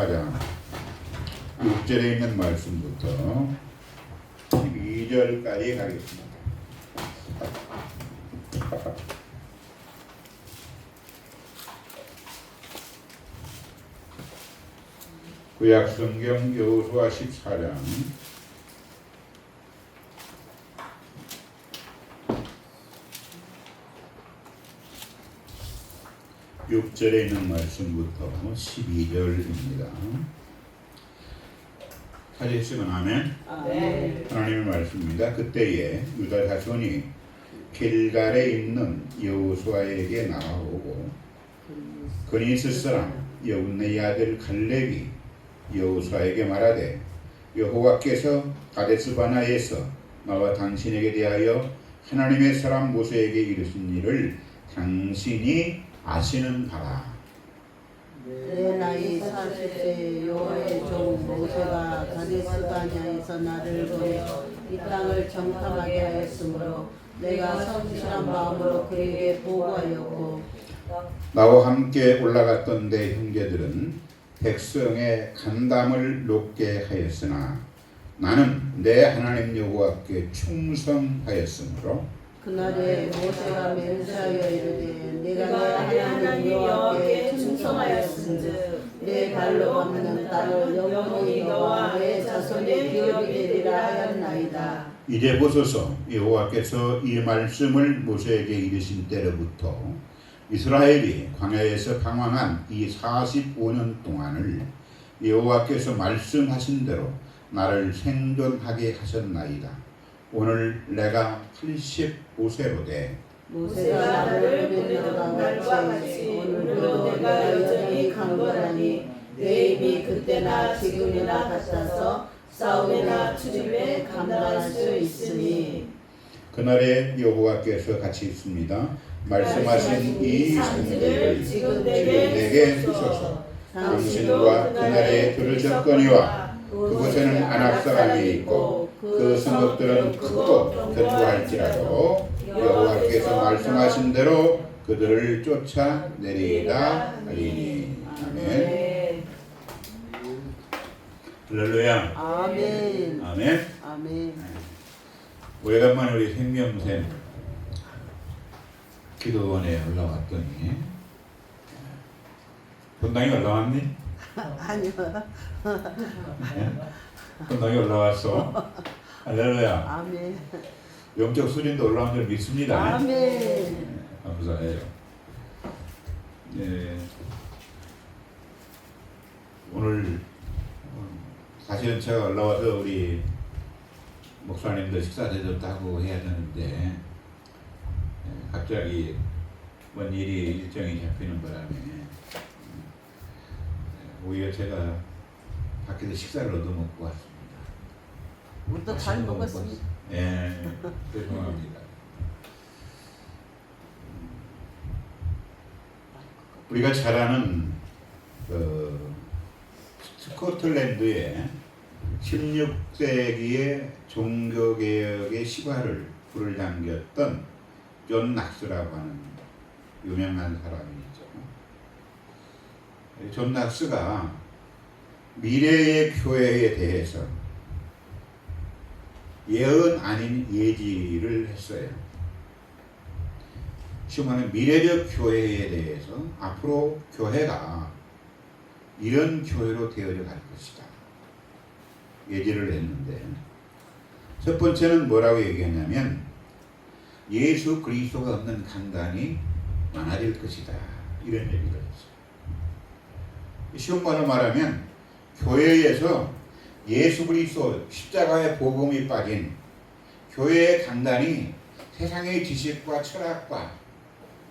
14장 6절에 있는 말씀부터 12절까지 가겠습니다. 구약성경 여호수아 14장 6절에 있는 말씀부터 12절입니다. 찾으시면 아멘. 네. 하나님의 말씀입니다. 그때에 유다 자손이 길갈에 있는 여호수아에게 나아오고 그니스 사람 여분의 아들 갈렙이 여호수아에게 말하되 여호와께서 가데스바나에서 나와 당신에게 대하여 하나님의 사람 모세에게 이르신 일을 당신이 아시는 바라. 내 나이 40세 여호와의 종 모세가 가데스바냐에서 나를 보내 이 땅을 정탐하게 하였으므로 내가 성실한 마음으로 그에게 보고하였고 나와 함께 올라갔던 내 형제들은 백성의 간담을 높게 하였으나 나는 내 하나님 여호와께 충성하였으므로 그날에 모세가 맹세하여 이르되 내가 내 하나님 여호와께 충성하였은즉 내 발로 밟는 땅을 영원히 너와 내 자손의 기업이 되리라 하였나이다. 이제 보소서 여호와께서 이 말씀을 모세에게 이르신 때로부터 이스라엘이 광야에서 방황한 이 45년 동안을 여호와께서 말씀하신 대로 나를 생존하게 하셨나이다. 오늘 내가 85세로되 모세가 나를 보내던 날과 같이 오늘도 내가 여전히 강건하니 내 힘이 그때나 지금이나 같아서 싸움이나 출입에 감당할 수 있으니 그날에 여호와께서 같이 있습니다. 말씀하신 이 산지를 지금 내게 주소서. 당신과 그날에 들으셨거니와 그곳에는 아낙 사람이 있고 그 성읍들은 크고 견고할지라도 여호와께서 말씀하신 대로 그들을 쫓아내리라 하리니. 아멘. 할렐루야. 아멘. 아멘. 아멘. 오래간만에 우리 생명샘 기도원에 올라왔더니 본당에 올라왔니? 아니요. 본당에 올라왔어. 할렐루야. 아멘. 영적 수준도 올라온 줄 믿습니다. 아멘. 감사해요. 네. 오늘 사실은 제가 올라와서 우리 목사님들 식사 대접도 하고 해야 되는데 갑자기 뭔 일이 일정이 잡히는 바람에 오히려 제가 밖에서 식사를 얻어먹고 왔습니다. 우리도 잘 먹었습니다. 예, 죄송합니다. 우리가 잘 아는 스코틀랜드의 16세기의 종교개혁의 시발을 불을 당겼던 존 낙스라고 하는 유명한 사람이 있죠. 존 낙스가 미래의 교회에 대해서 예언 아닌 예지를 했어요. 지금 하는 미래적 교회에 대해서 앞으로 교회가 이런 교회로 되어져 갈 것이다. 예지를 했는데 첫 번째는 뭐라고 얘기했냐면 예수 그리스도가 없는 강단이 많아질 것이다. 이런 얘기를 했어요. 쉬운 말로 말하면 교회에서 예수 그리스도 십자가의 복음이 빠진 교회의 강단이 세상의 지식과 철학과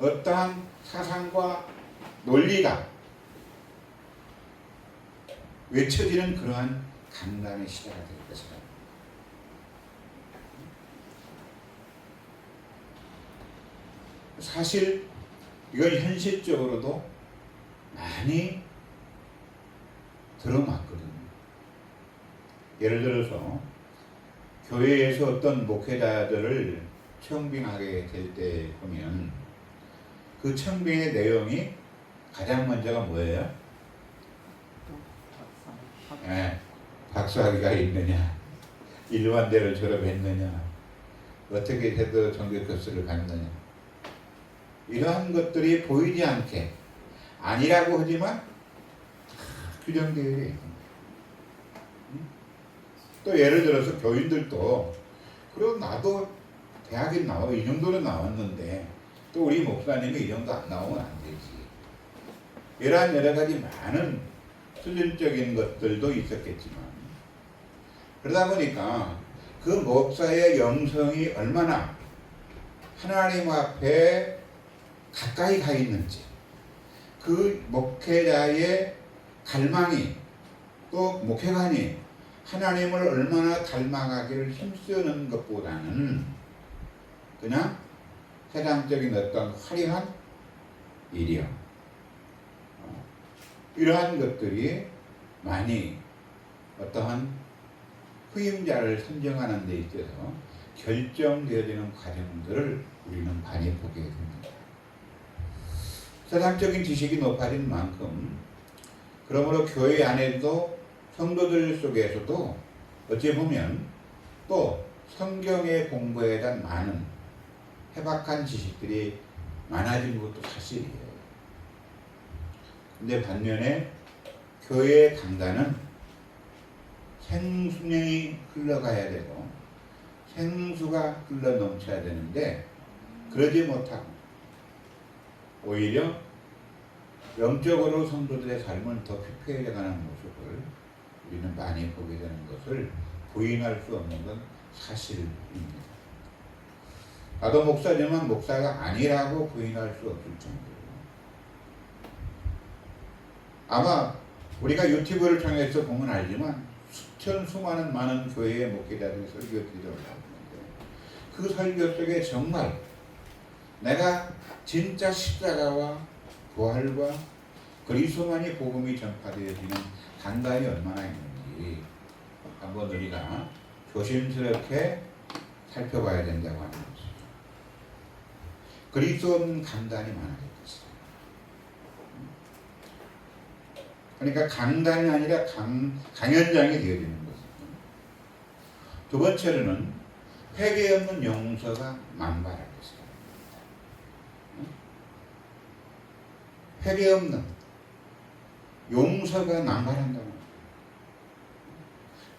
어떠한 사상과 논리가 외쳐지는 그러한 강단의 시대가 될 것이다. 사실 이건 현실적으로도 많이 들어맞거든요. 예를 들어서 교회에서 어떤 목회자들을 청빙하게 될 때 보면 그 청빙의 내용이 가장 먼저가 뭐예요? 박사학위가 있느냐, 일반대를 졸업했느냐, 어떻게 해도 종교 교수를 갔느냐, 이러한 것들이 보이지 않게 아니라고 하지만 규정되어 있는. 또 예를 들어서 교인들도 그리고 나도 대학에 나와 이 정도는 나왔는데 또 우리 목사님이 이 정도 안 나오면 안 되지. 이러한 여러 가지 많은 수준적인 것들도 있었겠지만 그러다 보니까 그 목사의 영성이 얼마나 하나님 앞에 가까이 가 있는지, 그 목회자의 갈망이 또 목회관이 하나님을 얼마나 닮아가기를 힘쓰는 것보다는 그냥 세상적인 어떤 화려한 일이요, 이러한 것들이 많이 어떠한 후임자를 선정하는 데 있어서 결정되어지는 과정들을 우리는 많이 보게 됩니다. 세상적인 지식이 높아진 만큼 그러므로 교회 안에도 성도들 속에서도 어찌 보면 또 성경의 공부에 대한 많은 해박한 지식들이 많아진 것도 사실이에요. 근데 반면에 교회의 강단은 생수령이 흘러가야 되고 생수가 흘러 넘쳐야 되는데 그러지 못하고 오히려 영적으로 성도들의 삶은 더 피폐해져가는 모습을 우리는 많이 보게 되는 것을 부인할 수 없는 건 사실입니다. 나도 목사지만 목사가 아니라고 부인할 수 없을 정도로 아마 우리가 유튜브를 통해서 보면 알지만 수천 수많은 많은 교회의 목회자들이 설교들이 올라오는데 그 설교 속에 정말 내가 진짜 십자가와 부활과 그리스도만이 복음이 전파되어지는 강단이 얼마나 있는지 한번 우리가 조심스럽게 살펴봐야 된다고 하는 것이죠. 그리스도 없는 강단이 많아졌어요. 그러니까 강단이 아니라 강연장이 되어지는 것입니다. 두 번째로는 회개 없는 용서가 만발할 것이다. 회개 없는 용서가 남발한다는 거예요.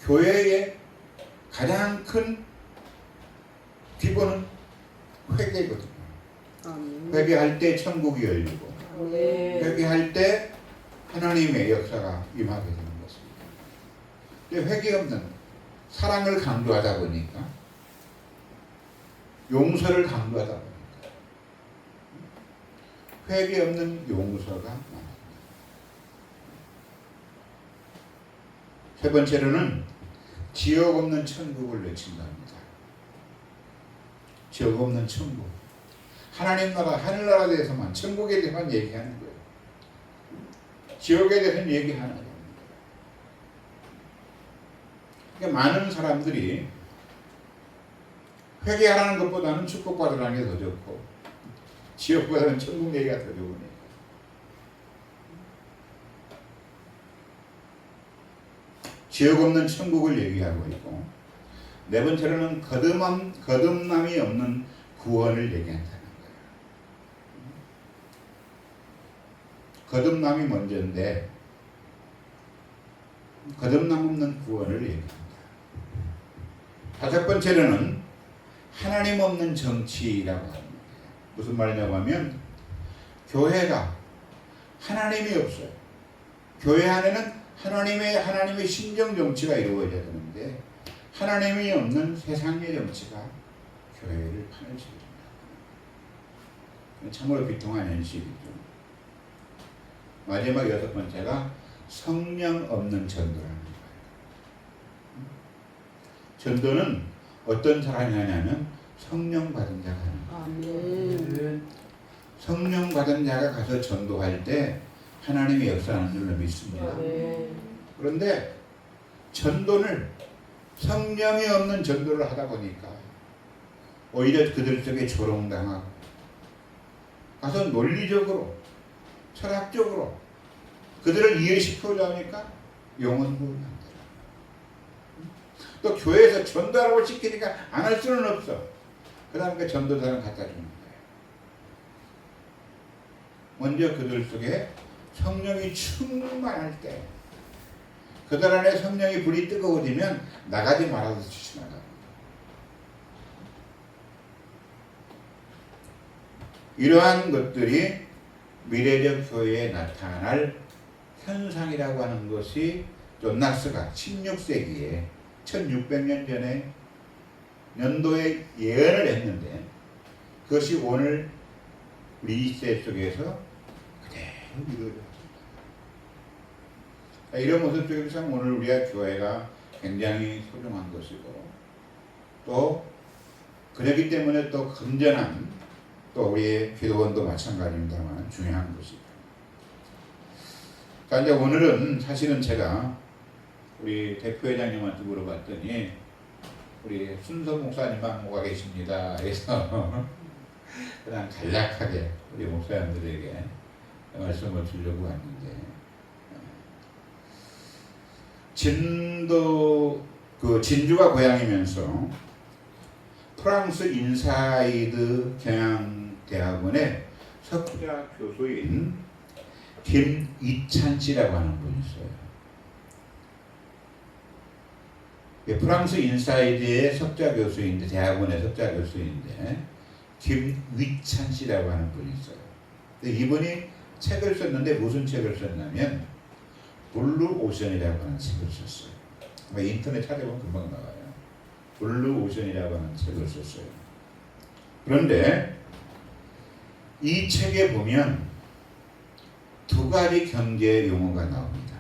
교회의 가장 큰 기본은 회개거든요. 회개할 때 천국이 열리고 회개할 때 하나님의 역사가 임하게 되는 것입니다. 근데 회개 없는 사랑을 강조하다 보니까 용서를 강조하다 보니까 회개 없는 용서가 많습니다. 세 번째로는 지옥 없는 천국을 외친다 합니다. 지옥 없는 천국. 하나님 나라, 하늘나라에 대해서만, 천국에 대해서만 얘기하는 거예요. 지옥에 대해서는 얘기 하나 됩니다. 그러니까 많은 사람들이 회개하라는 것보다는 축복받으라는 게 더 좋고 지옥보다는 천국 얘기가 더 좋으니까. 지옥 없는 천국을 얘기하고 있고 네 번째로는 거듭남이 없는 구원을 얘기한다는 거예요. 거듭남이 먼저인데 거듭남 없는 구원을 얘기합니다. 다섯 번째로는 하나님 없는 정치라고 합니다. 무슨 말이냐고 하면 교회가 하나님이 없어요. 교회 안에는 하나님의 신정 정치가 이루어져야 되는데 하나님이 없는 세상의 정치가 교회를 파멸시킵니다. 참으로 비통한 현실이죠. 마지막 여섯 번째가 성령 없는 전도라는 거예요. 전도는 어떤 사람이 하냐면 성령 받은 자가 하는 거예요. 성령 받은 자가 가서 전도할 때 하나님의 역사하는 줄로 믿습니다. 그런데 전도를 성령이 없는 전도를 하다 보니까 오히려 그들 속에 조롱당하고 가서 논리적으로 철학적으로 그들을 이해시키려고 하니까 영혼도 만들어. 또 교회에서 전도하라고 시키니까 안 할 수는 없어. 그러니까 전도사는 갖다 주는 거예요. 먼저 그들 속에 성령이 충만할 때, 그들 안에 성령이 불이 뜨거워지면 나가지 말아서 지나가. 이러한 것들이 미래적 교회에 나타날 현상이라고 하는 것이 존나스가 16세기에 1600년 전에 연도에 예언을 했는데 그것이 오늘 우리 이 시대 속에서 그대로 이루어졌습니다. 이런 모습 속에서 오늘 우리가 교회가 굉장히 소중한 것이고 또 그렇기 때문에 또 건전한 또 우리의 기도원도 마찬가지입니다만 중요한 것이죠. 자, 이제 오늘은 사실은 제가 우리 대표회장님한테 물어봤더니 우리 순서 목사님만 모가 계십니다. 그래서 그냥 간략하게 우리 목사님들에게 말씀을 드리려고 왔는데 진주가 고향이면서 프랑스 인사이드 경영대학원의 석좌 교수인 김이찬 씨라고 하는 분이 있어요. 프랑스 인사이드의 석좌 교수인데 대학원의 석좌 교수인데 김위찬 씨라고 하는 분이 있어요. 이분이 책을 썼는데 무슨 책을 썼냐면 블루 오션이라고 하는 책을 썼어요. 인터넷 찾아보면 금방 나와요. 블루 오션이라고 하는 책을 썼어요. 그런데 이 책에 보면 두 가지 경제 용어가 나옵니다.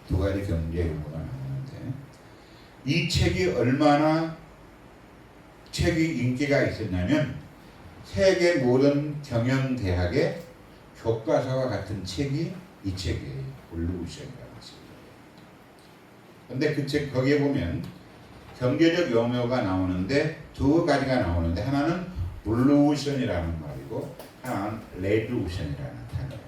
두 가지 경제 용어가 나오는데 이 책이 얼마나 책이 인기가 있었냐면 세계 모든 경영대학의 교과서와 같은 책이 이 책이에요. 블루오션이라는 책이에요. 근데 그 책 거기에 보면 경제적 용어가 나오는데 두 가지가 나오는데 하나는 블루오션이라는 말이고 하나는 레드오션이라는 단어예요.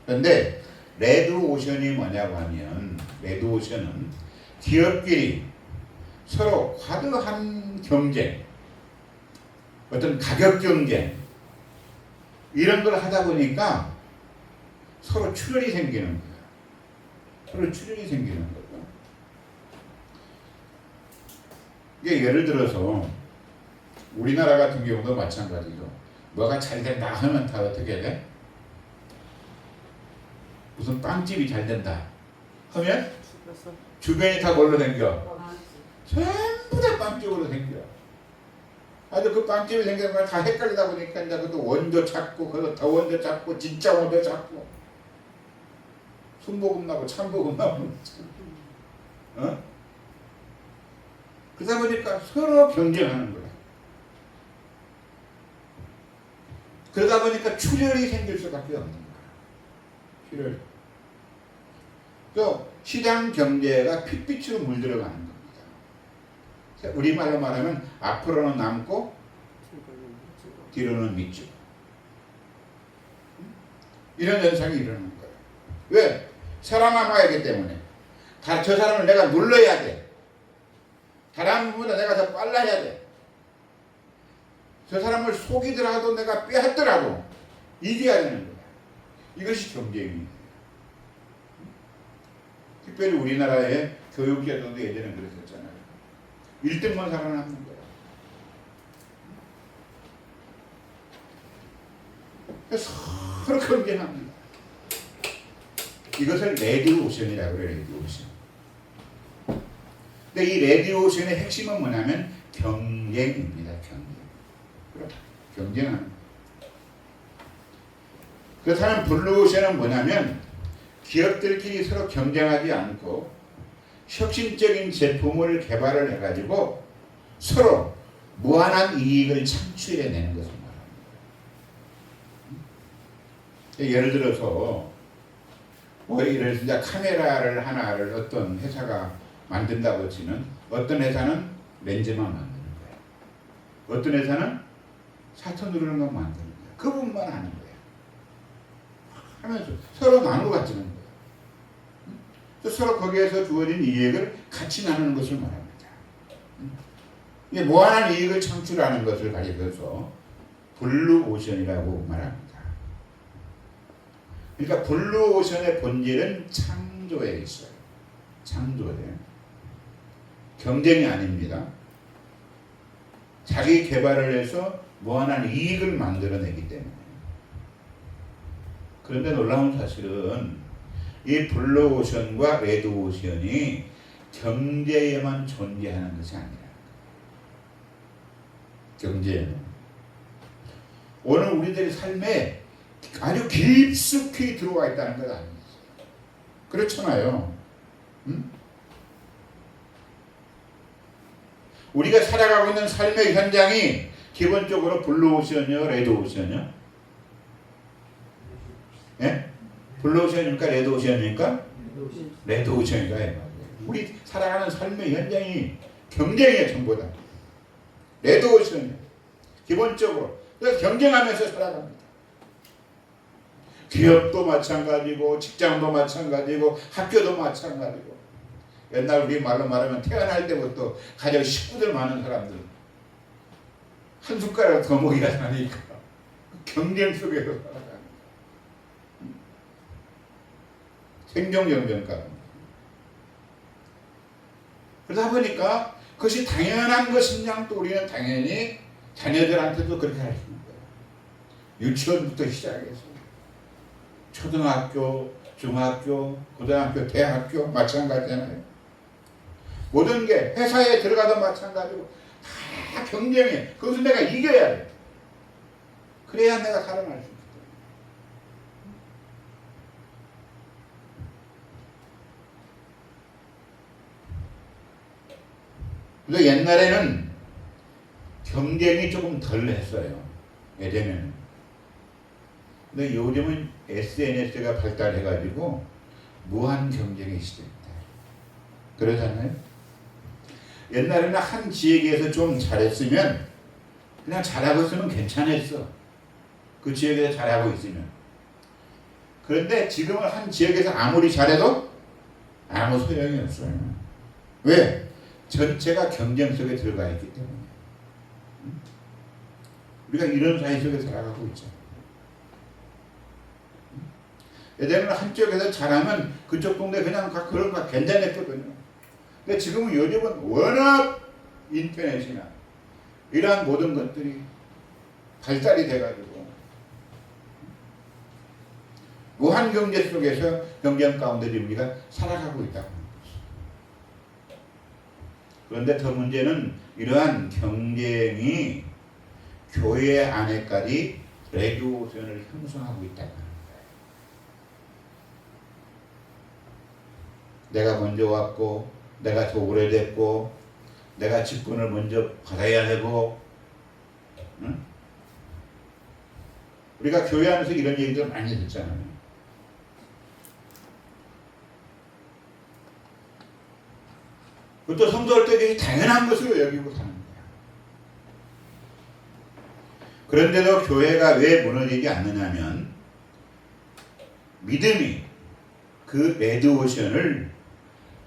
그런데 레드오션이 뭐냐고 하면 레드오션은 기업끼리 서로 과도한 경쟁, 어떤 가격 경쟁 이런 걸 하다 보니까 서로 출혈이 생기는 거야. 서로 출혈이 생기는 거죠. 이게 예를 들어서 우리나라 같은 경우도 마찬가지죠. 뭐가 잘 된다 하면 다 어떻게 돼? 무슨 빵집이 잘 된다 하면 주변이 다 뭘로 생겨? 전부 다 빵집으로 생겨. 아주 그 빵집이 생기는 걸 다 헷갈리다 보니까 이제 그것도 원조 찾고 그것도 더 원조 찾고 진짜 원조 찾고 순복음 나고 참복음 나고 어? 그러다 보니까 서로 경쟁하는 거야. 그러다 보니까 출혈이 생길 수밖에 없는 거야. 출혈. 또 시장 경제가 핏빛으로 물들어가는 겁니다. 우리말로 말하면 앞으로는 남고 뒤로는 밑줄. 이런 현상이 일어나는 거예요. 왜? 살아남아야 하기 때문에. 저 사람을 내가 눌러야 돼. 다른 분보다 내가 더 빨라야 돼. 저 사람을 속이더라도 내가 빼앗더라도 이겨야 되는 거야. 이것이 경쟁이에요. 특별히 우리나라의 교육제도도 예전에 그랬었잖아요. 1등만 살아남는 거야. 서로 경쟁합니다. 이것을 레드오션이라고 그래요. 레드오션. 근데 이 레드오션의 핵심은 뭐냐면 경쟁입니다. 경쟁하는 거예요. 그렇다면 블루오션은 뭐냐면 기업들끼리 서로 경쟁하지 않고 혁신적인 제품을 개발을 해가지고 서로 무한한 이익을 창출해내는 것을 말합니다. 예를 들어서 예를 들어 카메라를 하나를 어떤 회사가 만든다고 치면 어떤 회사는 렌즈만 만드는 거예요. 어떤 회사는 사천 누르는 것 만드는 거예요. 그분만 하는 거예요. 하면서 서로 나누어 가지는 거예요. 서로 거기에서 주어진 이익을 같이 나누는 것을 말합니다. 이게 무한한 이익을 창출하는 것을 가리켜서 블루오션이라고 말합니다. 그러니까 블루오션의 본질은 창조에 있어요. 창조에. 경쟁이 아닙니다. 자기 개발을 해서 무한한 이익을 만들어내기 때문에. 그런데 놀라운 사실은 이 블루오션과 레드오션이 경제에만 존재하는 것이 아니라 경제에는 오늘 우리들의 삶에 아주 깊숙이 들어와 있다는 것 아니에요. 그렇잖아요. 응? 우리가 살아가고 있는 삶의 현장이 기본적으로 블루오션이요, 레드오션이요? 예? 블루오션입니까? 레드오션입니까? 레드오션이다. 우리 살아가는 삶의 현장이 경쟁이에요, 전부 다. 레드오션이에요. 기본적으로. 그래서 경쟁하면서 살아갑니다. 기업도 마찬가지고, 직장도 마찬가지고, 학교도 마찬가지고. 옛날 우리 말로 말하면 태어날 때부터 가장 식구들 많은 사람들. 한 숟가락 더 먹이가 나니까. 경쟁 속에서 살아가는 생존경쟁가. 그러다 보니까 그것이 당연한 것인 양 또 우리는 당연히 자녀들한테도 그렇게 할 수 있는 거예요. 유치원부터 시작해서 초등학교, 중학교, 고등학교, 대학교 마찬가지잖아요. 모든 게 회사에 들어가도 마찬가지고 다 경쟁해. 그것을 내가 이겨야 돼. 그래야 내가 살아날 수 있다. 그래서 옛날에는 경쟁이 조금 덜 했어요. 예전에는. 근데 요즘은 SNS가 발달해가지고 무한 경쟁의 시대입니다. 그러잖아요. 옛날에는 한 지역에서 좀 잘했으면 그냥 잘하고 있으면 괜찮았어. 그 지역에서 잘하고 있으면. 그런데 지금은 한 지역에서 아무리 잘해도 아무 소용이 없어요. 왜? 전체가 경쟁 속에 들어가 있기 때문에. 우리가 이런 사회 속에 살아가고 있죠. 예전에는 한쪽에서 잘하면 그쪽 동네 그냥 그런 거 괜찮았거든요. 근데 지금은 요즘은 워낙 인터넷이나 이러한 모든 것들이 발달이 돼가지고 무한 경제 속에서 경쟁 가운데 우리가 살아가고 있다고 하는 것이죠. 그런데 더 문제는 이러한 경쟁이 교회 안에까지 레드오션을 형성하고 있다는 거예요. 내가 먼저 왔고 내가 더 오래됐고 내가 직분을 먼저 받아야 되고 응? 우리가 교회 안에서 이런 얘기들 많이 듣잖아요. 그것도 성도할 때 당연한 것으로 여기고 사는 거야. 그런데도 교회가 왜 무너지지 않느냐면 믿음이 그 레드오션을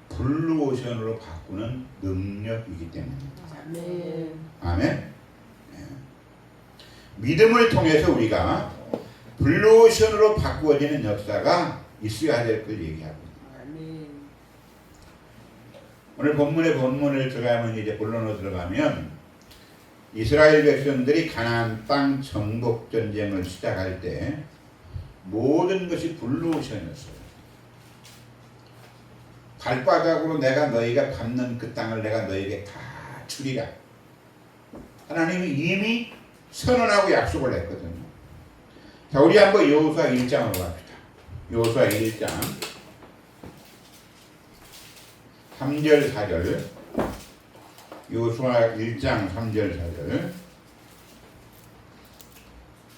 블루오션으로 바꾸는 능력이기 때문입니다. 아멘. 아멘. 네. 믿음을 통해서 우리가 블루오션으로 바꾸어지는 역사가 있어야 될 걸 얘기하고 있습니다. 아멘. 오늘 본문을 들어가면 이제 본론으로 들어가면 이스라엘 백성들이 가나안 땅 정복 전쟁을 시작할 때 모든 것이 블루오션이었어요. 발바닥으로 내가 너희가 밟는 그 땅을 내가 너희에게 다 주리라. 하나님이 이미 선언하고 약속을 했거든요. 자, 우리 한번 여호수아 1장으로 갑시다. 여호수아 1장 3절 4절. 여호수아 1장 3절 4절.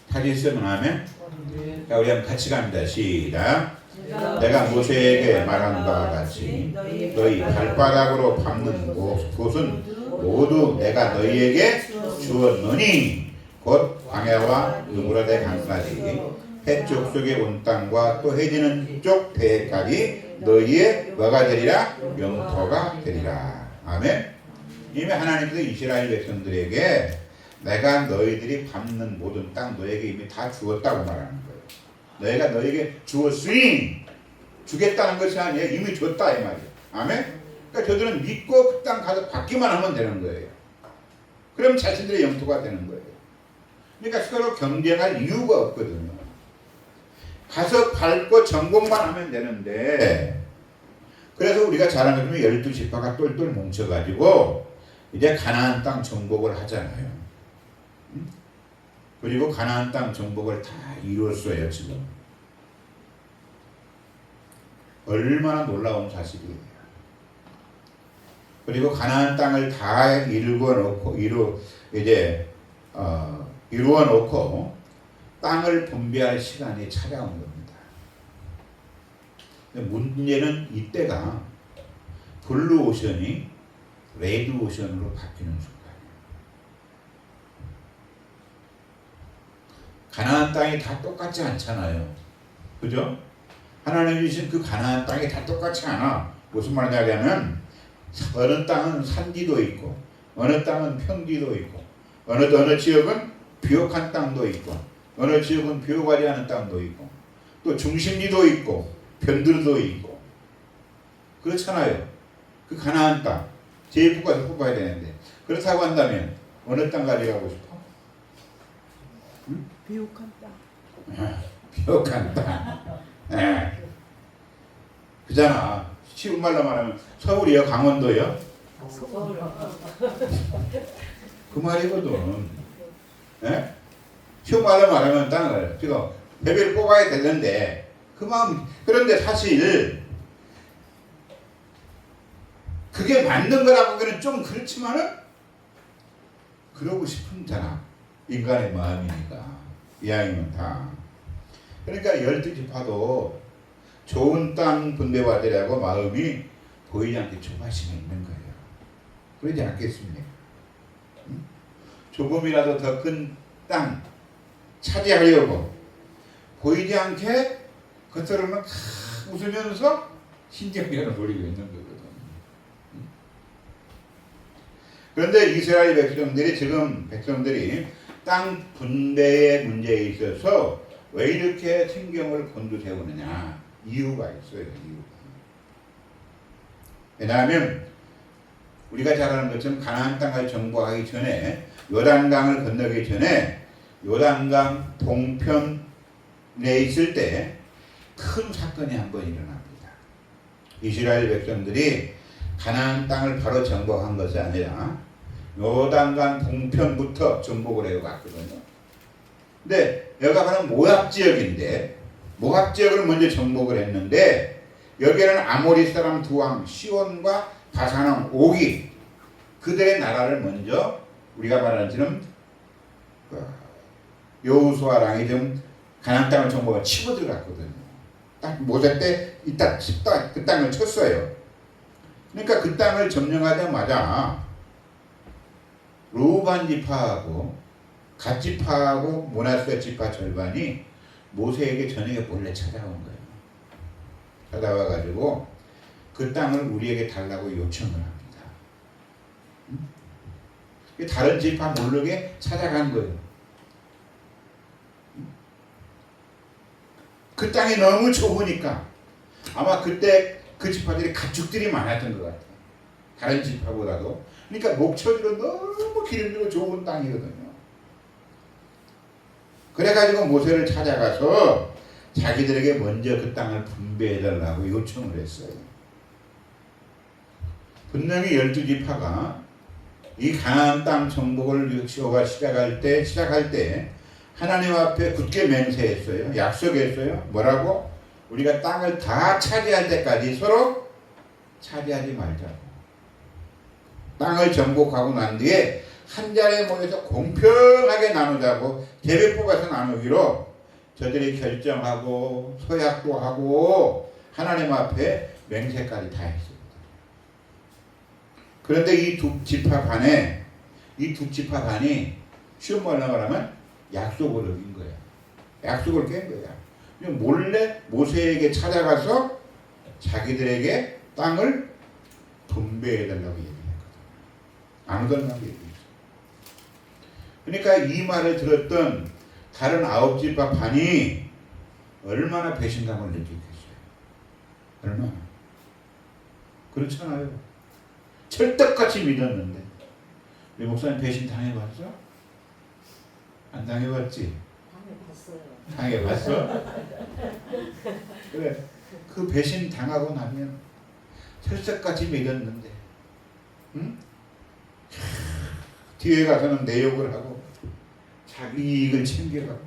다시 있으면 아멘. 자, 우리 한번 같이 갑니다. 시작. 내가 모세에게 말한 바와 같이 너희 발바닥으로 밟는 곳은 모두 내가 너희에게 주었노니 곧 광야와 으브라데 강까지 해쪽 속의 온 땅과 또 해지는 쪽 배까지 너희의 뭐가 되리라? 영토가 되리라. 아멘. 이미 하나님께서 이스라엘 백성들에게 내가 너희들이 밟는 모든 땅 너에게 이미 다 주었다고 말하는 거예요. 너희가 너에게 주었으니 주겠다는 것이 아니에요. 이미 줬다 이 말이에요. 아멘. 그러니까 저들은 믿고 그 땅 가서 받기만 하면 되는 거예요. 그럼 자신들의 영토가 되는 거예요. 그러니까 서로 경쟁할 이유가 없거든요. 가서 밟고 정복만 하면 되는데, 그래서 우리가 잘하는 것은 12지파가 똘똘 뭉쳐가지고 이제 가나안 땅 정복을 하잖아요. 그리고 가나안 땅 정복을 다 이뤘어요. 지금 얼마나 놀라운 사실이에요. 그리고 가나안 땅을 다 이루어 놓고 땅을 분배할 시간이 찾아온 겁니다. 문제는 이때가 블루 오션이 레드 오션으로 바뀌는 순간이에요. 가나안 땅이 다 똑같지 않잖아요. 그죠? 하나님 주신 그 가나안 땅이 다 똑같지 않아. 무슨 말이냐면 어느 땅은 산지도 있고 어느 땅은 평지도 있고 어느 지역은 비옥한 땅도 있고 어느 지역은 비옥하지 않은 땅도 있고 또 중심지도 있고 변두리도 있고 그렇잖아요. 그 가나안 땅 제일 북가서 뽑아야 되는데 그렇다고 한다면 어느 땅 가져가고 싶어? 응? 비옥한 땅. 비옥한 땅. 그잖아. 쉬운 말로 말하면 서울이요, 강원도요. 서울. 그 말이거든. 예? 쉬운 말로 말하면 땅을 지금 배배를 뽑아야 되는데 그 마음. 그런데 사실 그게 맞는 거라고 하기는 좀 그렇지만은 그러고 싶은잖아. 인간의 마음이니까 이왕이면 다. 그러니까 12지파도 좋은 땅 분배받으려고 마음이 보이지 않게 조바심이 있는 거예요. 그러지 않겠습니까? 조금이라도 더 큰 땅 차지하려고 보이지 않게 겉으로는 웃으면서 신경전을 벌이고 있는 거거든. 그런데 이스라엘 백성들이 땅 분배의 문제에 있어서 왜 이렇게 신경을 곤두세우느냐? 이유가 있어요. 이유가. 왜냐하면 우리가 잘 아는 것처럼 가나안 땅을 정복하기 전에 요단강을 건너기 전에 요단강 동편에 있을 때 큰 사건이 한 번 일어납니다. 이스라엘 백성들이 가나안 땅을 바로 정복한 것이 아니라 요단강 동편부터 정복을 해왔거든요. 근데 여기가 바로 모압 지역인데 모압 지역을 먼저 정복을 했는데 여기에는 아모리 사람 두 왕 시온과 바산왕 오기 그들의 나라를 먼저 우리가 말하는 지금 여호수아랑이 좀 가나안 땅을 정복을 치고 들어갔거든요. 딱 모세 때 이따 그 땅을 쳤어요. 그러니까 그 땅을 점령하자마자 루반 지파하고 갓 지파하고 므낫세 지파 절반이 모세에게 저녁에 몰래 찾아온 거예요. 찾아와가지고 그 땅을 우리에게 달라고 요청을 합니다. 다른 지파 모르게 찾아간 거예요. 그 땅이 너무 좁으니까 아마 그때 그 지파들이 가축들이 많았던 것 같아요. 다른 지파보다도. 그러니까 목초지로 너무 기름지고 좁은 땅이거든요. 그래가지고 모세를 찾아가서 자기들에게 먼저 그 땅을 분배해달라고 요청을 했어요. 분명히 12지파가 이 가나안 땅 정복을 여호수아가 시작할 때 하나님 앞에 굳게 맹세했어요. 약속했어요. 뭐라고? 우리가 땅을 다 차지할 때까지 서로 차지하지 말자고. 땅을 정복하고 난 뒤에 한 자리에 모여서 공평하게 나누자고 계획 뽑아서 나누기로 저들이 결정하고 서약도 하고 하나님 앞에 맹세까지 다 했습니다. 그런데 이 두 지파 간이 쉬운 말로 말하면 약속을 어긴 거야. 약속을 깬 거야. 몰래 모세에게 찾아가서 자기들에게 땅을 분배해달라고 얘기했거든. 안 오달라고 얘기했어. 그러니까 이 말을 들었던 다른 9집합 반이 얼마나 배신감을 느끼겠어요. 얼마나. 그렇잖아요. 철떡같이 믿었는데. 우리 목사님 배신 당해봤어? 안 당해봤지? 당해봤어요. 당해봤어? 그래. 그 배신 당하고 나면 철석같이 믿었는데, 응? 뒤에 가서는 내 욕을 하고 자기 이익을 챙겨가고,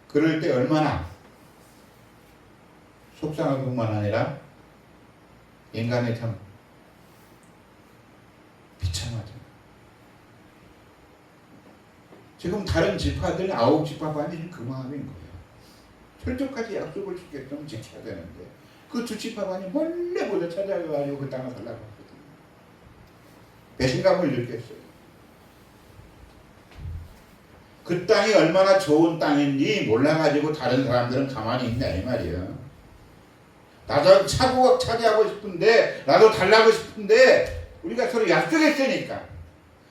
그럴 때 얼마나 속상할 뿐만 아니라 인간의 참 비참하죠. 지금 다른 지파들 9지파반이 지금 그 마음인 거예요. 철저까지 약속을 지켰으면 지켜야 되는데 그 2지파반이 몰래 보자 찾아가지고 그 땅을 달라고 했거든요. 배신감을 느꼈어요. 그 땅이 얼마나 좋은 땅인지 몰라가지고 다른 사람들은 가만히 있냐 이 말이에요. 나도 차지하고 싶은데 나도 달라고 싶은데 우리가 서로 약속했으니까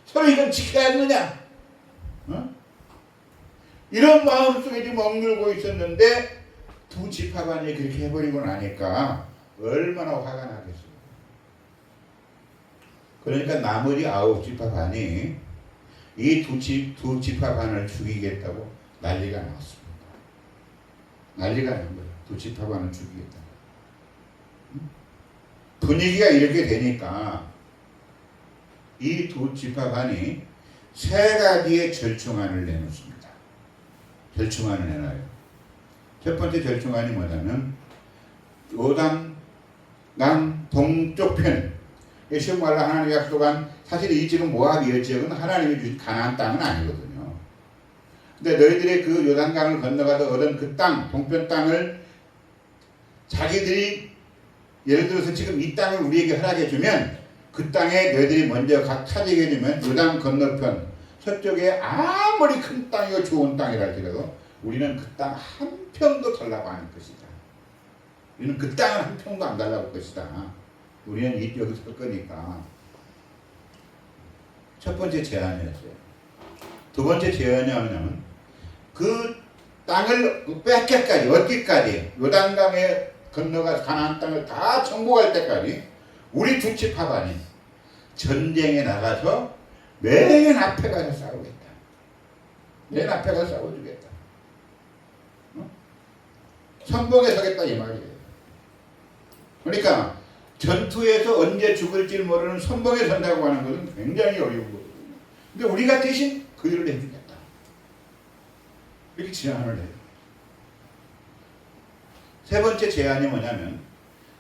서로 이건 지켜야 하느냐, 어? 이런 마음속에 지금 억눌고 있었는데 2지파반이 그렇게 해버리고 나니까 얼마나 화가 나겠어요. 그러니까 나머지 9지파반이 이 2지파반을 죽이겠다고 난리가 났습니다. 난리가 난 거예요. 2지파반을 죽이겠다. 분위기가 이렇게 되니까 이 2지파반이 3가지의 절충안을 내놓습니다. 절충안을 내놔요. 첫 번째 절충안이 뭐냐면 요단강 동쪽 편, 쉬운 말로 하나님이 약속한, 사실 이 지금 모압 지역은 하나님이 주신 가나안 땅은 아니거든요. 근데 너희들이 그 요단강을 건너가서 얻은 그 땅, 동편 땅을 자기들이 예를 들어서 지금 이 땅을 우리에게 허락해 주면 그 땅에 너희들이 먼저 각 차지게 되면 요단 건너편 서쪽에 아무리 큰 땅이고 좋은 땅이라 할지라도 우리는 그 땅 한 평도 달라고 하는 것이다. 우리는 그 땅을 한 평도 안 달라고 할 것이다. 우리는 여기서 설 거니까. 첫 번째 제안이었어요. 두 번째 제안이 뭐냐면 그 땅을 뺏기까지, 얻기까지, 요단강에 건너가 가나안 땅을 다 정복할 때까지 우리 2지파반이 전쟁에 나가서 맨 앞에 가서 싸우겠다. 맨 앞에 가서 싸워주겠다. 어? 선봉에 서겠다 이 말이에요. 그러니까 전투에서 언제 죽을지 모르는 선봉에 선다고 하는 것은 굉장히 어려운 거거든요. 근데 우리가 대신 그 일을 해주겠다. 이렇게 제안을 해요. 세 번째 제안이 뭐냐면,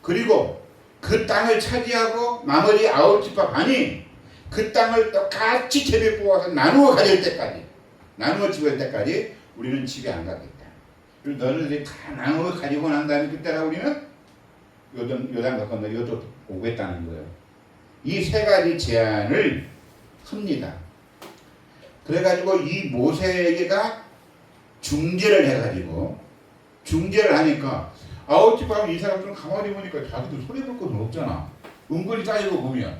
그리고 그 땅을 차지하고 나머지 9지파반이 그 땅을 똑같이 제비 뽑아서 나누어 가질 때까지, 나누어 집을 때까지 우리는 집에 안 가겠다. 그리고 너희들이 다 나누어 가지고 난 다음에 그때가 우리는 요단 건너 요도 오겠다는 거예요. 이 3가지 제안을 합니다. 그래가지고 이 모세에게가 중재를 해가지고, 중재를 하니까 9지파는 이 사람들은 가만히 보니까 자기도 손해볼 건 없잖아. 은근히 따지고 보면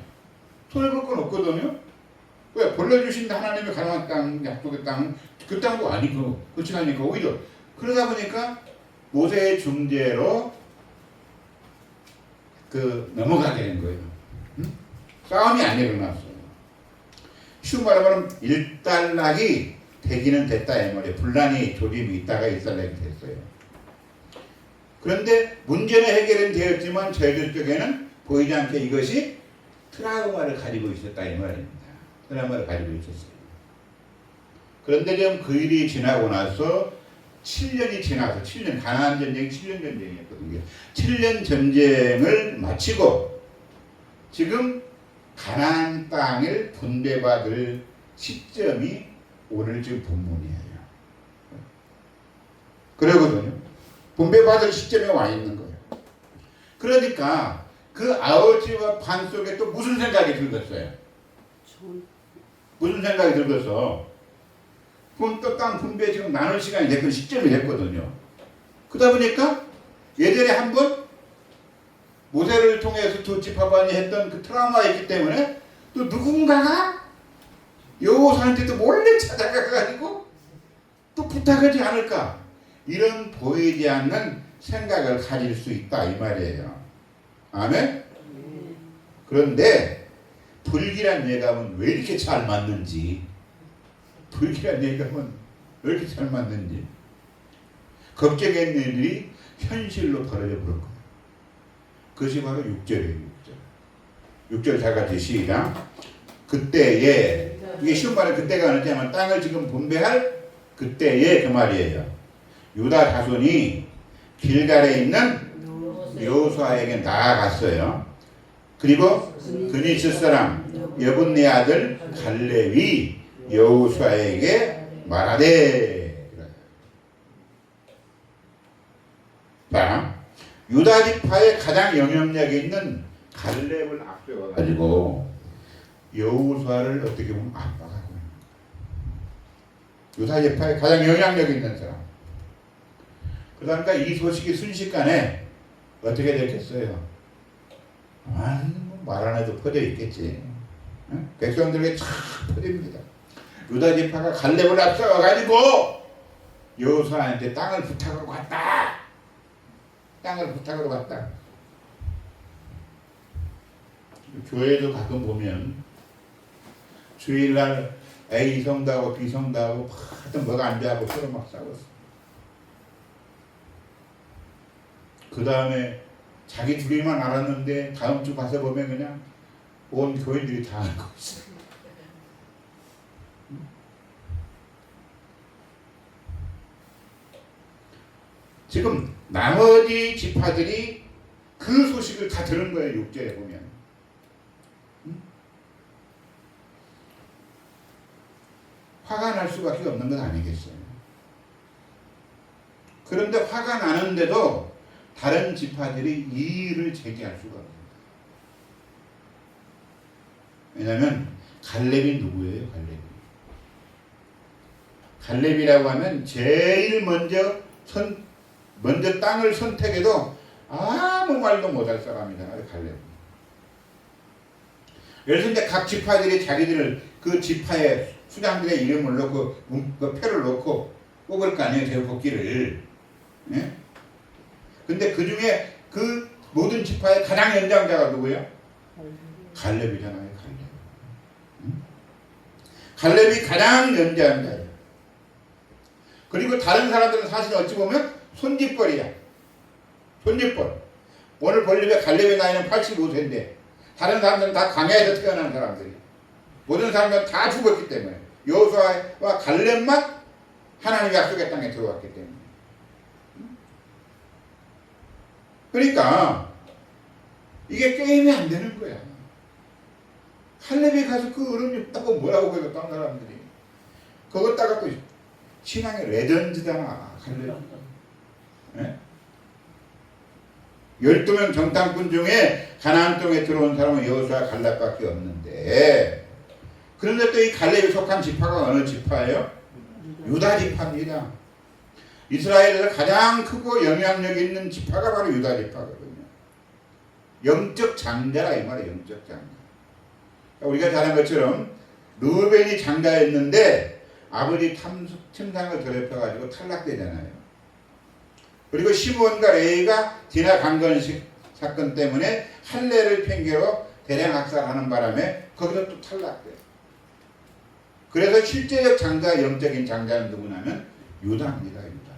손해볼 건 없거든요. 왜? 벌려주신 하나님의 가나안 땅, 약속의 땅, 그 땅도 아니고 그렇지 않으니까 오히려 그러다 보니까 모세의 중재로 넘어가게 된 거예요. 응? 싸움이 안 일어났어요. 쉬운 말로 말하면 일단락이 되기는 됐다 이 말이에요. 분란이 조짐이 있다가 일단락이 됐어요. 그런데 문제는 해결은 되었지만 저희들 쪽에는 보이지 않게 이것이 트라우마를 가지고 있었다 이 말입니다. 트라우마를 가지고 있었어요. 그런데 지금 그 일이 지나고 나서 7년이 지나서 7년, 가나안 전쟁이 7년 전쟁이었거든요. 7년 전쟁을 마치고 지금 가나안 땅을 분배받을 시점이 오늘 지금 본문이에요. 그러거든요. 분배받을 시점에 와 있는 거예요. 그러니까 그 9지파 속에 또 무슨 생각이 들겠어요? 무슨 생각이 들겠어? 또 땅 분배 지금 나눌 시간이 됐고 시점이 됐거든요. 그러다 보니까 예전에 한번 모세를 통해서 두 지파반이 했던 그 트라우마가 있기 때문에 또 누군가가 여호수아한테도 몰래 찾아가가지고 또 부탁하지 않을까, 이런 보이지 않는 생각을 가질 수 있다 이 말이에요. 아멘? 그런데 불길한 예감은 왜 이렇게 잘 맞는지, 불길한 예감은 왜 이렇게 잘 맞는지, 걱정했는 일이 현실로 벌어져 버릴 거예요. 그것이 바로 6절이에요. 6절. 6절 다 같이 시작. 그때에, 이게 쉬운 말은 그때가 아니지만 땅을 지금 분배할 그때에 그 말이에요. 유다 자손이 길갈에 있는 여호수아에게 나아갔어요. 그리고 그니 칠사람 여분네 아들 갈렙이 여호수아에게 말하되, 자, 유다 지파의 가장 영향력이 있는 갈렙을 앞세워 가지고 여호수아를 어떻게 보면 압박하고 있는 거예요. 유다 지파의 가장 영향력이 있는 사람. 그러니까 이 소식이 순식간에 어떻게 됐겠어요? 말 안 해도 퍼져 있겠지. 응? 백성들에게 쫙 퍼집니다. 유다 지파가 갈렙을 앞세워 가지고 여호수아한테 땅을 부탁하러 갔다. 땅을 부탁하러 갔다. 교회도 가끔 보면 주일날 A 성도하고 B 성도하고 하여튼 뭐가 안 좋아하고 서로 막 싸웠어. 그 다음에 자기 둘이만 알았는데 다음 주 가서 보면 그냥 온 교인들이 다 알고 있어. 지금 나머지 지파들이 그 소식을 다 들은 거예요. 6절에 보면. 화가 날 수밖에 없는 건 아니겠어요. 그런데 화가 나는데도 다른 지파들이 이의를 제기할 수가 없습니다. 왜냐하면 갈렙이 누구예요? 갈렙이라고 하면 제일 먼저 땅을 선택해도 아무 말도 못할 사람이잖아요. 갈렙. 그래서 이제 각 지파들이 자기들을 그 지파의 수장들의 이름을 넣고 그 표를 넣고 뽑을 거 아니에요. 제복기를. 예? 근데 그 중에 그 모든 지파의 가장 연장자가 누구예요? 갈렙이잖아요. 갈렙. 응? 갈렙이 가장 연장자예요. 그리고 다른 사람들은 사실 어찌 보면 손짓벌이야. 손짓벌. 오늘 볼리비아 갈렙의 나이는 85세인데 다른 사람들은 다 광야에서 태어난 사람들이야. 모든 사람들은 다 죽었기 때문에 여호수아와 갈렙만 하나님의 약속의 땅에 들어왔기 때문에. 그러니까 이게 게임이 안 되는 거야. 갈렙이 가서 그 어른이 따고 뭐라고 그래서 딴 사람들이 그것다가 또 신앙의 레전드잖아. 갈렙. 네? 12명 정탐꾼 중에 가나안 땅에 들어온 사람은 여호수아 갈렙밖에 없는데, 그런데 또 이 갈렙이 속한 지파가 어느 지파예요? 유다 지파입니다. 이스라엘에서 가장 크고 영향력 있는 지파가 바로 유다 지파거든요. 영적 장자라 이 말이에요. 영적 장자. 우리가 잘 아는 것처럼 르우벤이 장자였는데 아버지 침상을 더럽혀가지고 탈락되잖아요. 그리고 시므온과 레위가 디나 강건식 사건 때문에 할례를 핑계로 대량 학살하는 바람에 거기서 또 탈락돼요. 그래서 실제적 장자, 영적인 장자는 누구냐면 유다입니다. 유다.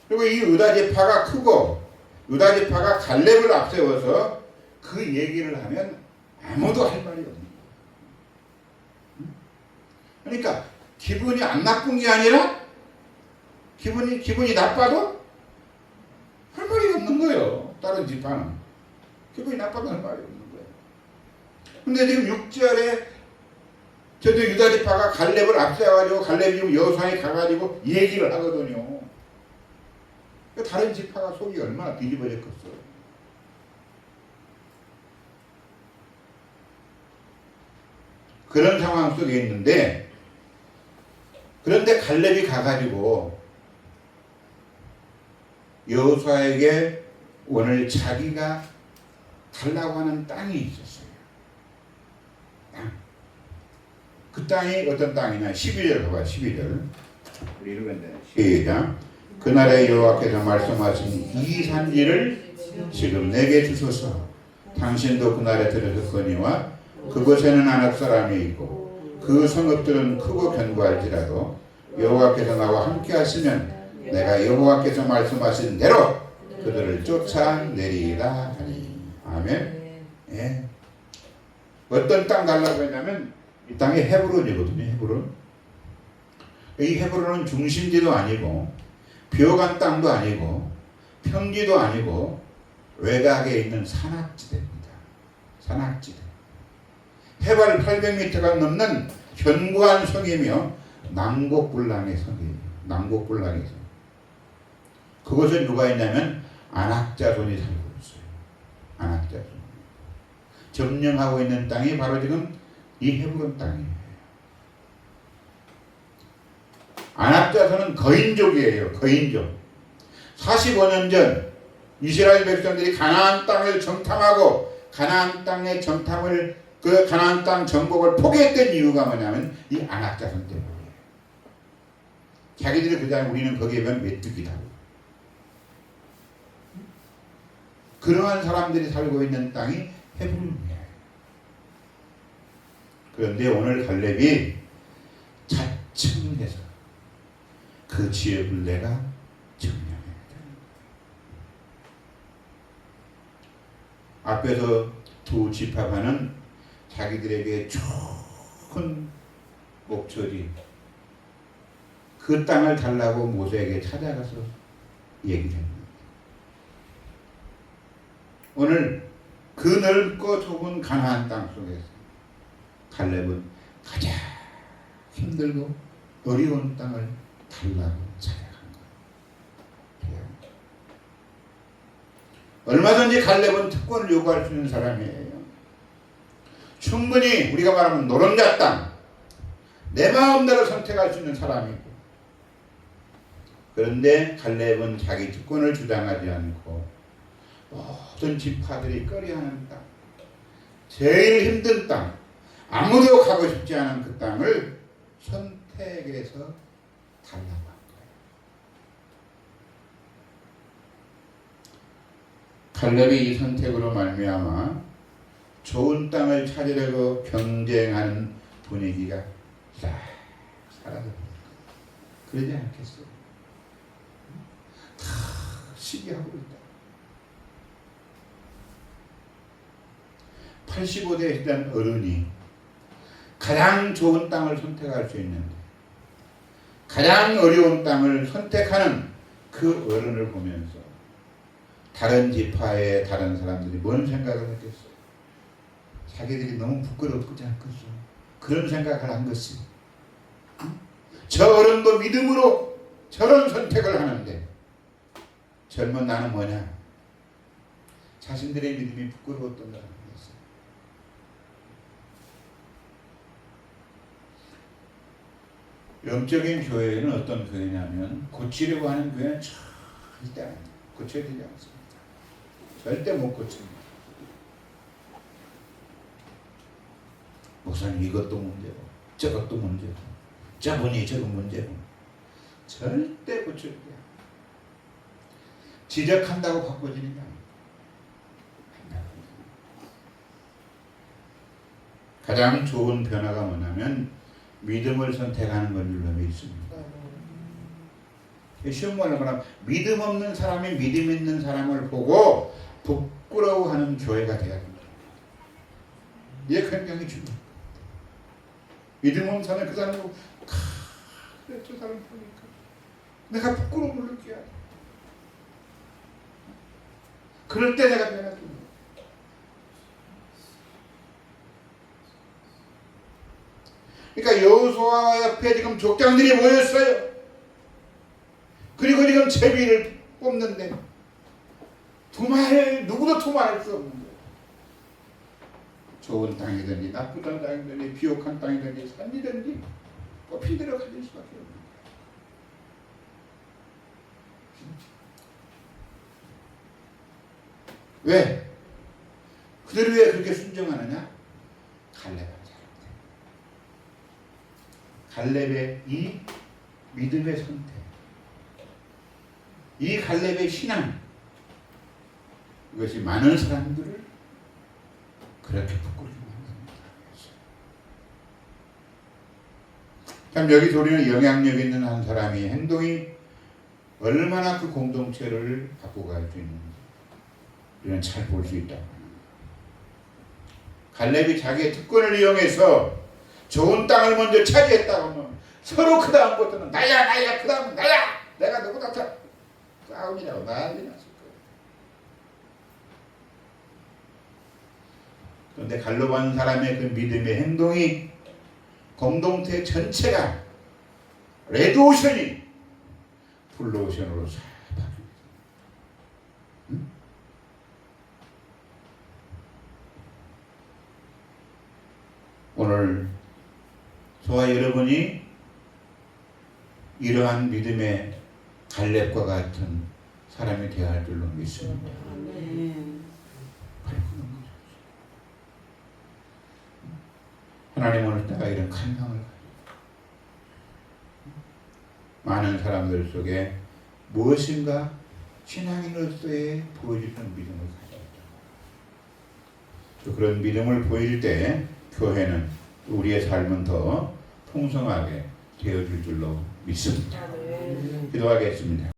그리고 이 유다 지파가 크고 유다 지파가 갈렙을 앞세워서 그 얘기를 하면 아무도 할 말이 없는 거예요. 그러니까 기분이 안 나쁜 게 아니라 기분이 나빠도 할 말이 없는 거예요. 다른 지파는 기분이 나빠도 할 말이 없는 거예요. 근데 지금 6절에 저도 유다 지파가 갈렙을 앞세워가지고 갈렙이 여호수아에 가가지고 얘기를 하거든요. 다른 지파가 속이 얼마나 뒤집어졌겠어요. 그런 상황 속에 있는데, 그런데 갈렙이 가가지고 여호수아에게 오늘 자기가 달라고 하는 땅이 있었어요. 그 땅이 어떤 땅이냐? 12절 봐봐. 12절 우리 읽었는데 시작. 그날에 여호와께서 말씀하신 이 산지를 지금 내게 주소서. 당신도 그날에 들으셨거니와 그곳에는 아낙 사람이 있고 그 성읍들은 크고 견고할지라도 여호와께서 나와 함께 하시면 내가 여호와께서 말씀하신 대로 그들을 쫓아내리라 하니. 아멘. 예. 어떤 땅 달라고 했냐면 이 땅이 헤브론이거든요. 헤브론. 이 헤브론은 중심지도 아니고 비옥한 땅도 아니고 평지도 아니고 외곽에 있는 산악지대입니다. 산악지대. 해발 800m가 넘는 견고한 성이며 남곡불랑의 성이에요. 남곡불랑의 성. 그곳에 누가 있냐면 아낙자손이 살고 있어요. 아낙자손. 점령하고 있는 땅이 바로 지금 이 헤브론 땅이에요. 아낙자손은 거인족이에요. 거인족. 45년 전 이스라엘 백성들이 가나안 땅을 정탐하고 가나안 땅의 정탐을 그 가나안 땅 정복을 포기했던 이유가 뭐냐면 이 아낙자손 때문이에요. 자기들이 그냥 우리는 거기에 가면 메뚜기다. 그러한 사람들이 살고 있는 땅이 헤브론이에요. 그런데 오늘 갈렙이 자청을 해서 그 지역을 내가 점령했다. 앞에서 두 지파가는 자기들에게 좋은 목소리 그 땅을 달라고 모세에게 찾아가서 얘기를 합니다. 오늘 그 넓고 좁은 가나안 땅 속에서 갈렙은 가장 힘들고 어려운 땅을 달라고 찾아간 거예요. 얼마든지 갈렙은 특권을 요구할 수 있는 사람이에요. 충분히 우리가 말하면 노른자 땅, 내 마음대로 선택할 수 있는 사람이고, 그런데 갈렙은 자기 특권을 주장하지 않고 모든 지파들이 꺼려하는 땅, 제일 힘든 땅, 아무도 가고 싶지 않은 그 땅을 선택해서 달라고 한 거예요. 갈렙이 이 선택으로 말미암아 좋은 땅을 찾으려고 경쟁하는 분위기가 싹 사라졌어요. 그러지 않겠어요? 다 시기하고 있다. 85세에 된 어른이 가장 좋은 땅을 선택할 수 있는데 가장 어려운 땅을 선택하는 그 어른을 보면서 다른 지파의 다른 사람들이 뭔 생각을 했겠어요? 자기들이 너무 부끄럽지 않겠어? 그런 생각을 한 것이 저 어른도 믿음으로 저런 선택을 하는데 젊은 나는 뭐냐? 자신들의 믿음이 부끄러웠던 거예요. 영적인 교회는 어떤 교회냐면 고치려고 하는 교회는 절대 안 고쳐야 되지 않습니다. 절대 못 고칩니다. 목사님 이것도 문제고 저것도 문제고 저분이 저건 문제고 절대 고쳐야 돼요. 지적한다고 바꿔지는 게 아닙니다. 가장 좋은 변화가 뭐냐면 믿음을 선택하는 건 줄로 믿습니다. 쉬운 말로 말하면 믿음 없는 사람이 믿음 있는 사람을 보고 부끄러워하는 교회가 돼야 됩니다. 이게 굉장히 중요해요. 믿음 없는 사람이 그 사람을 보고 그래 저 사람 보니까 내가 부끄러움을 느껴야 돼. 그럴 때 내가 변화됩니다. 그러니까 여호수아 옆에 지금 족장들이 모였어요. 그리고 지금 제비를 뽑는데 누구도 두말할 수 없는 거예요. 좋은 땅이든지 나쁘던 땅이든지 비옥한 땅이든지 산이든지 뽑힌 대로 가질 수밖에 없는 거예요. 왜? 그들이 왜 그렇게 순종하느냐? 갈렙한 사람들. 갈렙의 이 믿음의 선택, 이 갈렙의 신앙, 이것이 많은 사람들을 그렇게 부끄럽게 만듭니다. 참 여기서 우리는 영향력 있는 한 사람이 행동이 얼마나 그 공동체를 바꿔갈 수 있는지 우리는 잘 볼 수 있다. 갈렙이 자기의 특권을 이용해서 좋은 땅을 먼저 차지했다고 하면 서로 그 다음부터는 나야 그 다음은 나야 내가 누구다 싸움이라고 난리 났을 거예요. 그런데 갈렙한 사람의 그 믿음의 행동이 공동체 전체가 레드오션이 블루오션으로 싹 바뀝니다. 응? 오늘 저와 여러분이 이러한 믿음의 갈렙과 같은 사람이 되어야 할 줄로 믿습니다. 하나님 오늘 내가 이런 간망을 가지고 많은 사람들 속에 무엇인가 신앙인으로서의 보여주는 믿음을 가져야 또 그런 믿음을 보일 때 교회는 우리의 삶은 더 풍성하게 되어질 줄로 믿습니다. 기도하겠습니다.